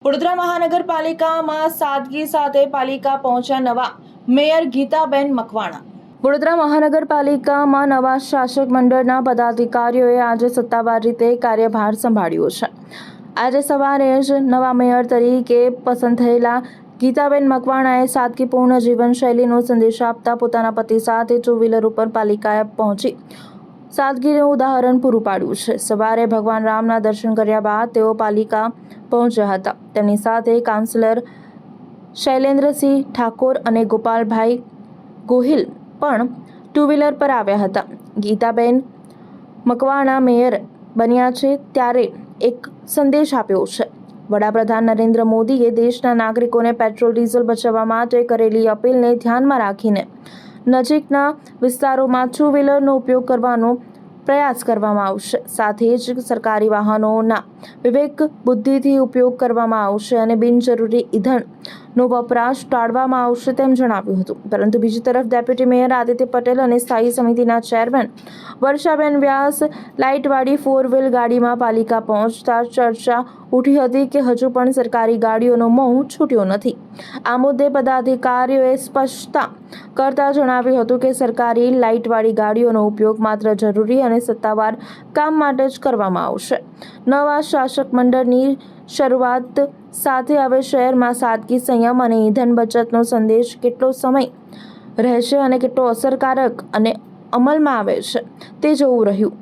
વડોદરા મહાનગરપાલિકામાં સાદગી સાથે પાલિકા પહોંચ્યા નવા મેયર ગીતાબેન મકવાણા। વડોદરા મહાનગરપાલિકામાં નવા શાસક મંડળના પદાધિકારીઓએ આજે સત્તાવાર રીતે કાર્યભાર સંભાળ્યો છે। આજે સવારે જ નવા મેયર તરીકે પસંદ થયેલા ગીતાબેન મકવાણાએ સાદગીપૂર્ણ જીવનશૈલીનો સંદેશ આપતા પોતાના પતિ સાથે ટુ વ્હીલર ઉપર પાલિકાએ પહોંચી સાદગીનું ઉદાહરણ પૂરું પાડ્યું છે। સવારે ભગવાન રામના દર્શન કર્યા બાદ તેઓ પાલિકા પહોંચ્યા હતા। તેમની સાથે કાઉન્સિલર શૈલેન્દ્રસિંહ ઠાકોર અને ગોપાલભાઈ ગોહિલ પણ ટુ વ્હીલર પર આવ્યા હતા। ગીતાબેન મકવાણા મેયર બન્યા છે ત્યારે એક સંદેશ આપ્યો છે। વડાપ્રધાન નરેન્દ્ર મોદીએ દેશના નાગરિકોને પેટ્રોલ ડીઝલ બચાવવા માટે કરેલી અપીલને ધ્યાનમાં રાખીને નજીકના વિસ્તારોમાં ટુ વ્હીલરનો ઉપયોગ કરવાનો પ્રયાસ કરવામાં આવશે। સાથે જ સરકારી વાહનોના વિવેક બુદ્ધિથી ઉપયોગ કરવામાં આવશે અને બિનજરૂરી ઈંધણનો વપરાશ ટાળવામાં આવશે તેમ જણાવ્યું હતું। પરંતુ બીજી તરફ ડેપ્યુટી મેયર આદિત્ય પટેલ અને સ્થાયી સમિતિના ચેરમેન વર્ષાબેન વ્યાસ લાઇટવાળી 4 વ્હીલ ગાડીમાં પાલિકા પહોંચતા ચર્ચા ઉઠી હતી કે હજુ પણ સરકારી ગાડીઓનો મોહ છૂટ્યો નથી। આ મુદ્દે પદાધિકારીઓએ સ્પષ્ટતા કરતા જણાવ્યું હતું કે સરકારી લાઇટવાળી ગાડીઓનો ઉપયોગ માત્ર જરૂરી અને સત્તાવાર કામ માટે જ કરવામાં આવશે। નવા શાસક મંડળની શરૂઆત સાથે હવે શહેરમાં સાદગી, સંયમ અને ઈંધણ બચતનો સંદેશ કેટલો સમય રહેશે અને કેટલો અસરકારક અને અમલમાં આવે છે તે જોવું રહ્યું।